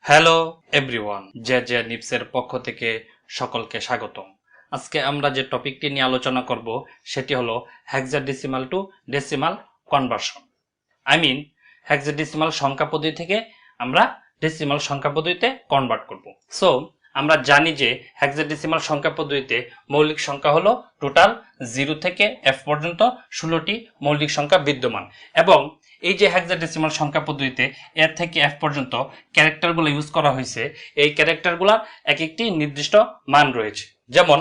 Hello everyone, J নিপসের পক্ষ থেকে সকলকে স্বাগতম। আজকে আমরা যে টপিকটি নিয়ে আলোচনা করব সেটি হলো hexadecimal two decimal conversion. Hexadecimal সংখ্যা পদ্ধতি থেকে আমরা ডেসিমাল সংখ্যা পদ্ধতিতে কনভার্ট করব। সো আমরা জানি যে হেক্সাডেসিমাল সংখ্যা পদ্ধতিতে মৌলিক সংখ্যা হলো টোটাল 0 থেকে f পর্যন্ত 16টি মৌলিক সংখ্যা বিদ্যমান, এবং এই যে হেক্সাডেসিমাল সংখ্যা পদ্ধতিতে এ থেকে এফ পর্যন্ত ক্যারেক্টারগুলো ইউজ করা হয়েছে, এই ক্যারেক্টারগুলোর এক একটি নির্দিষ্ট মান রয়েছে। যেমন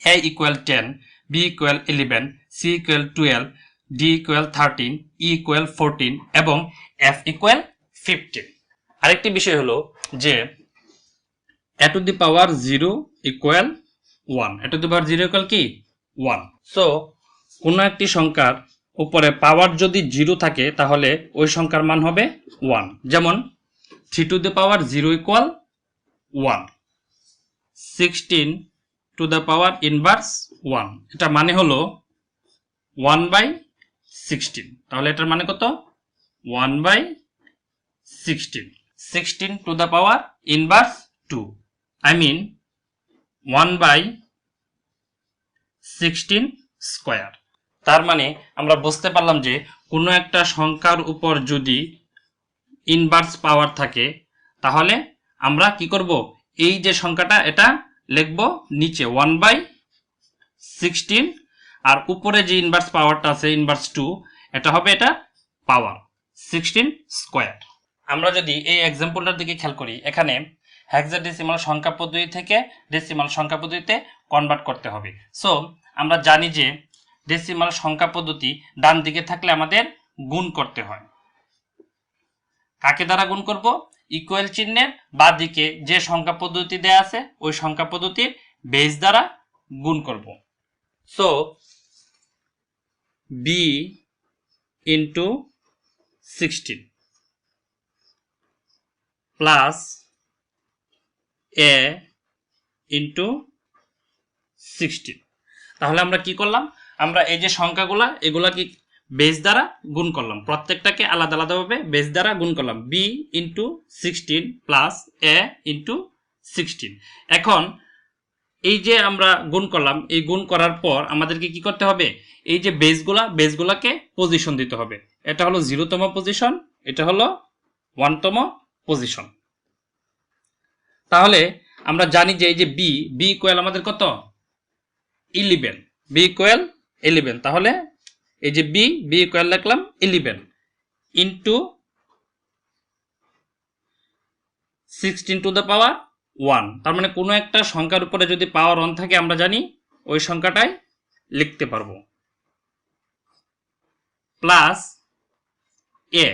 a equal 10, b equal 11, c equal 12, d equal 13, e equal 14 এবং f ইকুয়াল 15। আরেকটি বিষয় হলো যে a to the power 0 equal 1, a to the power 0 equal কি 1। সো কোনো একটি সংখ্যার উপরে পাওয়ার যদি 0 থাকে তাহলে ওই সংখ্যার মান হবে 1। যেমন 3 to the power 0 equal 1, 16 to the power inverse 1, এটা মানে হলো 1/16। তাহলে এটার মানে কত? 1/16। 16 to the power inverse 2, 1/16 square. তার মানে আমরা বুঝতে পারলাম যে কোনো একটা সংখ্যার উপর যদি ইনভার্স পাওয়ার থাকে তাহলে আমরা কি করব, এই যে সংখ্যাটা এটা লিখব নিচে 1/16, আর উপরে যে ইনভার্স পাওয়ারটা আছে ইনভার্স 2, এটা হবে এটা পাওয়ার 16 স্কয়ার। আমরা যদি এই এক্সাম্পলটার দিকে খেয়াল করি, এখানে হেক্সাডেসিমাল সংখ্যা পদ্ধতি থেকে ডেসিমাল সংখ্যা পদ্ধতিতে কনভার্ট করতে হবে। সো আমরা জানি যে ডেসিমাল সংখ্যা পদ্ধতি ডান দিকে থাকলে আমাদের গুণ করতে হয়। কাকে দ্বারা গুণ করব? ইকুয়াল চিহ্নের বাঁ দিকে যে সংখ্যা পদ্ধতি দেয়া আছে ওই সংখ্যা পদ্ধতির বেস দ্বারা গুণ করব। So b into 16 plus a into 16। তাহলে আমরা কি করলাম? আমরা এই যে সংখ্যাগুলা এগুলা কি বেস দ্বারা গুণ করলাম, প্রত্যেকটাকে আলাদা আলাদাভাবে বেস দ্বারা গুণ করলাম। b into 16 plus a into 16। এখন এই যে আমরা গুণ করলাম, এই গুণ করার পর আমাদেরকে কি করতে হবে? এই যে বেসগুলাকে পজিশন দিতে হবে। এটা হলো 0তম পজিশন, এটা হলো 1তম পজিশন। তাহলে আমরা জানি যে এই যে b ইকুয়াল আমাদের কত? 11, b ইকুয়াল 11। তাহলে এই যে b ইকুয়াল লিখলাম 11 ইন্টু 16 টু দ্য পাওয়ার 1। তার মানে কোনো একটা সংখ্যার উপরে যদি পাওয়ার 1 থাকে আমরা জানি ওই সংখ্যাটাই লিখতে পারবো। প্লাস a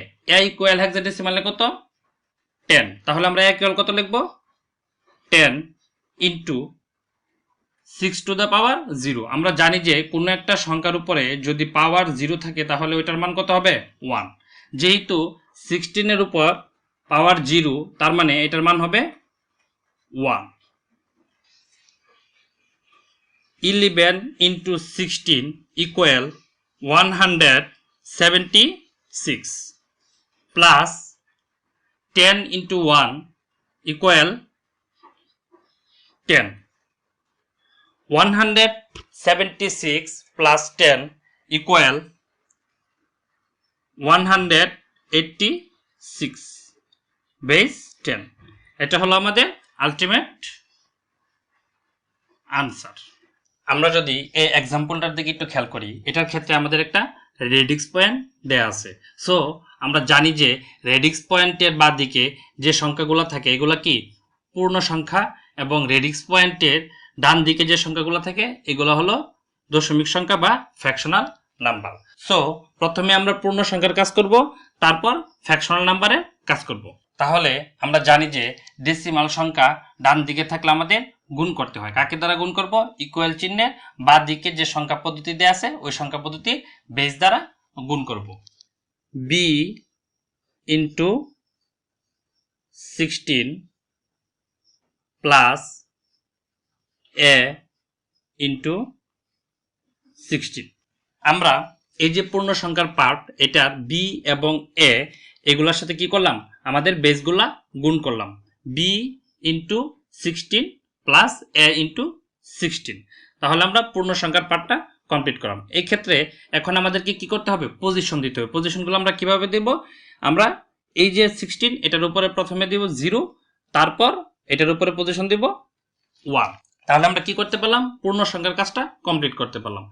ইকুয়াল হেক্সাডেসিমালে কত? 10। তাহলে আমরা a ইকুয়াল কত লিখবো? 10 ইন্টু 6 টু দ্য পাওয়ার 0। আমরা জানি যে কোনো একটা সংখ্যার উপরে যদি পাওয়ার 0 থাকে তাহলে ওইটার মান কত হবে? 1। যেহেতু 16 এর উপর পাওয়ার 0, তার মানে এটার মান হবে 1। 11 into 16 equal 176 plus 10 into 1 equal 10। 176 plus 10 equal 186 base 10। এটা হলো আমাদের আলটিমেট আনসার। আমরা যদি এই এক্সাম্পলটার দিকে একটু খেয়াল করি, এটার ক্ষেত্রে আমাদের একটা রেডিক্স পয়েন্ট দেয়া আছে। সো আমরা জানি যে রেডিক্স পয়েন্টের বাঁ দিকে যে সংখ্যাগুলো থাকে এগুলা কি পূর্ণ সংখ্যা, এবং রেডিক্স পয়েন্টের ডান দিকে যে সংখ্যাগুলো থাকে এগুলো হলো দশমিক সংখ্যা বা ফ্র্যাকশনাল নাম্বার। সো প্রথমে আমরা পূর্ণ সংখ্যার কাজ করব, তারপর ফ্র্যাকশনাল নাম্বারের কাজ করব। তাহলে আমরা জানি যে ডেসিমাল সংখ্যা ডান দিকে থাকলে আমাদের গুণ করতে হয়। কাকে দ্বারা গুণ করব? ইকুয়াল চিহ্নের বাঁ দিকে যে সংখ্যা পদ্ধতি দেয়া আছে ওই সংখ্যা পদ্ধতি বেস দ্বারা গুণ করব। b into 16 plus a into 16। আমরা এই যে পূর্ণ সংখ্যার পার্ট, এটা b এবং a এগুলোর সাথে কি করলাম? আমাদের বেসগুলা গুণ করলাম, বি ইন্টু 16 প্লাস এ ইন্টু 16। তাহলে আমরা পূর্ণ সংখ্যার পার্টটা কমপ্লিট করলাম। এই ক্ষেত্রে এখন আমাদেরকে কি করতে হবে, পজিশন দিতে হবে। পজিশনগুলো আমরা কিভাবে দেব, আমরা এই যে 16 এটার উপরে প্রথমে দিব 0, তারপর এটার উপরে পজিশন দিব 1। তাহলে আমরা কি করতে পারলাম, পূর্ণ সংখ্যার কাজটা কমপ্লিট করতে পারলাম।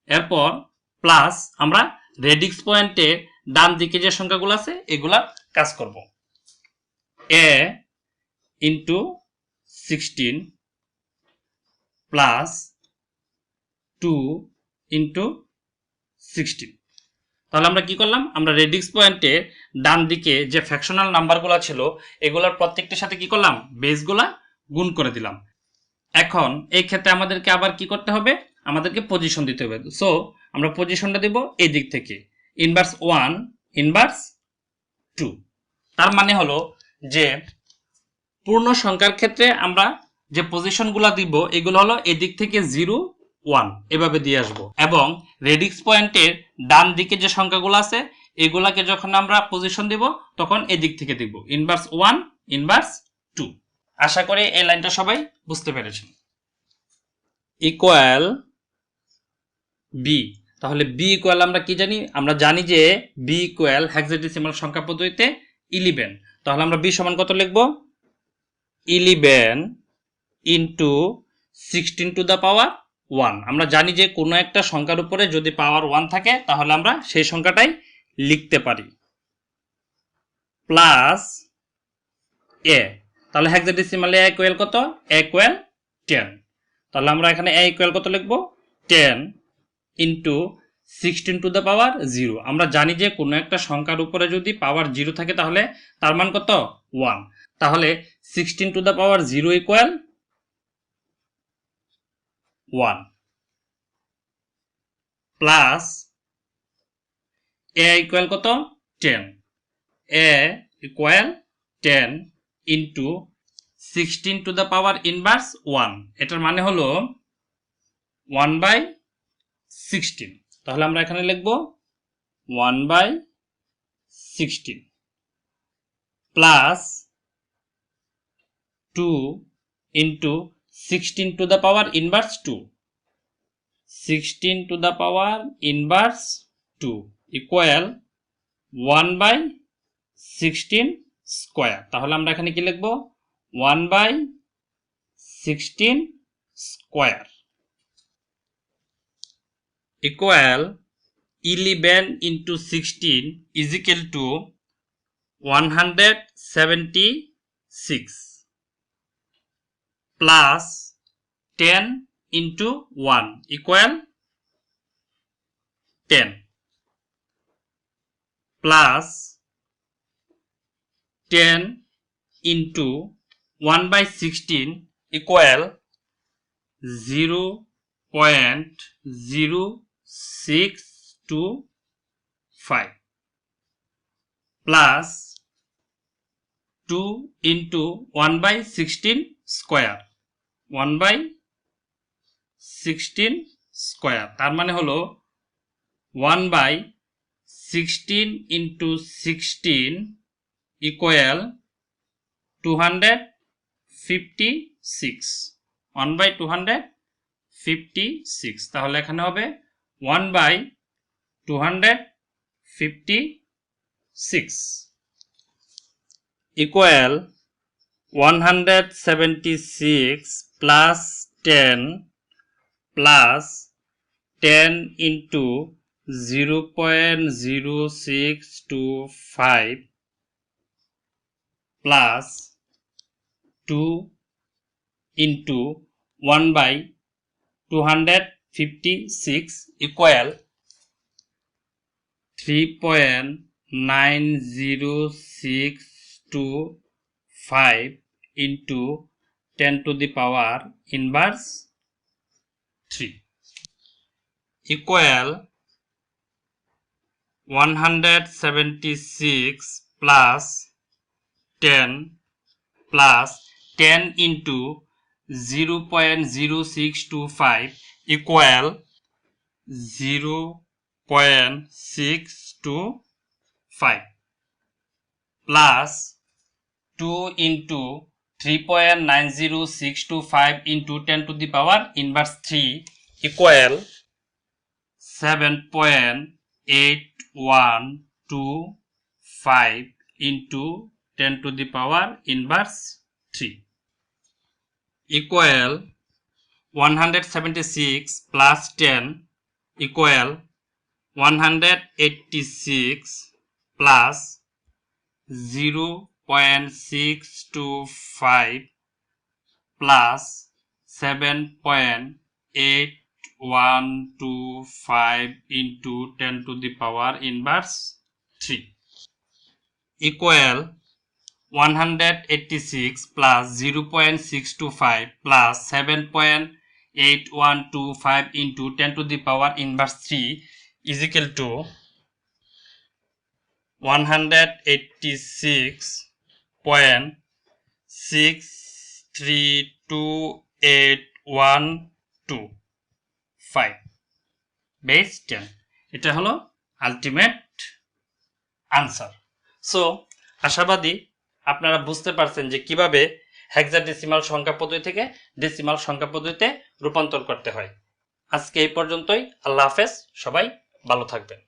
এরপর প্লাস আমরা রেডিক্স পয়েন্টে ডান দিকে যে সংখ্যাগুলো আছে এগুলার কাজ করব। এ ইন্টু 16 প্লাস 2 ইন্টু 16। তাহলে আমরা কি করলাম, আমরা রেডিক্স পয়েন্টে ডান দিকে যে ফ্র্যাকশনাল নাম্বারগুলো ছিল এগুলার প্রত্যেকটির সাথে কি করলাম, বেসগুলা গুণ করে দিলাম। এখন এই ক্ষেত্রে আমাদেরকে আবার কি করতে হবে, আমাদেরকে পজিশন দিতে হবে। সো আমরা পজিশনটা দেব এই দিক থেকে, ইনভার্স 1 ইনভার্স 2। তার মানে হলো যে পূর্ণ সংখ্যার ক্ষেত্রে আমরা যে পজিশনগুলো দিব এগুলো হলো এদিক থেকে 0 1 এভাবে দিয়ে আসবো, এবং রেডিক্স পয়েন্টের ডান দিকে যে সংখ্যাগুলো আছে এগুলাকে যখন আমরা পজিশন দিব তখন এদিক থেকে দিব, ইনভার্স 1 ইনভার্স 2। আশা করি এই লাইনটা সবাই বুঝতে পেরেছেন। ইকুয়াল বি, তাহলে বি ইকুয়াল আমরা কি জানি, আমরা জানি যে বি ইকুয়াল হেক্সাডেসিমাল সংখ্যা পদ্ধতিতে 11। তাহলে আমরা বি সমান কত লিখব, 11 ইন্টু 16 টু দ্য পাওয়ার 1। আমরা জানি যে কোনো একটা সংখ্যার উপরে যদি পাওয়ার 1 থাকে তাহলে আমরা সেই সংখ্যাটাই লিখতে পারি, প্লাস এ। তাহলে হেক্সাডেসিমালে এ ইকুয়াল কত, এ ইকুয়াল 10। তাহলে আমরা এখানে এ ইকুয়াল কত লিখব, 10 ইন্টু 16 টু দ্য পাওয়ার 0। আমরা জানি যে কোনো একটা সংখ্যার উপরে যদি পাওয়ার 0 থাকে তাহলে তার মান কত, 1। তাহলে 16 to the power 0 equal 1, plus a equal কত, 10। A equal 10 into 16 to the power inverse 1, এটার মানে হলো 1/16। তাহলে আমরা এখানে লিখব 1/16 plus 2 into 16 to the power inverse 2, 16 to the power inverse 2 equal 1/16 square. তাহলে আমরা এখানে কি লিখব, 1/16 square equal 11 into 16 is equal to 176 plus 10 into 1 equal 10, plus 10 into 1/16 equal 0.0625 plus 2 into 1/16 square, 1/16 square. তার মানে হলো 1/16 ইন্টু 16 ইকুয়াল 256, 1/256। তাহলে এখানে হবে 1/256 equal 176 plus 10 plus 10 into 0.0625 plus 2 into 1/256 equal 3.9065 into 10 to the power inverse 3 equal 176 plus 10 plus 10 into 0.0625 equal 0.625 plus 2 into 3.90625 into 10 to the power inverse 3 equal 7.8125 into 10 to the power inverse 3 equal 176 plus 10 equal 186 plus 0.625 plus 7.8125 into 10 to the power inverse 3 equal 186 plus 0.625 plus 7.8125 into 10 to the power inverse 3 is equal to 186.632812 base 10 এটা হলো ultimate answer. So আশাবাদী আপনারা বুঝতে পারছেন যে কিভাবে hexadecimal সংখ্যা পদ্ধতি থেকে ডেসিমাল সংখ্যা পদ্ধতিতে রূপান্তর করতে হয়। আজকে এই পর্যন্তই। আল্লাহ হাফেজ, সবাই ভালো থাকবেন।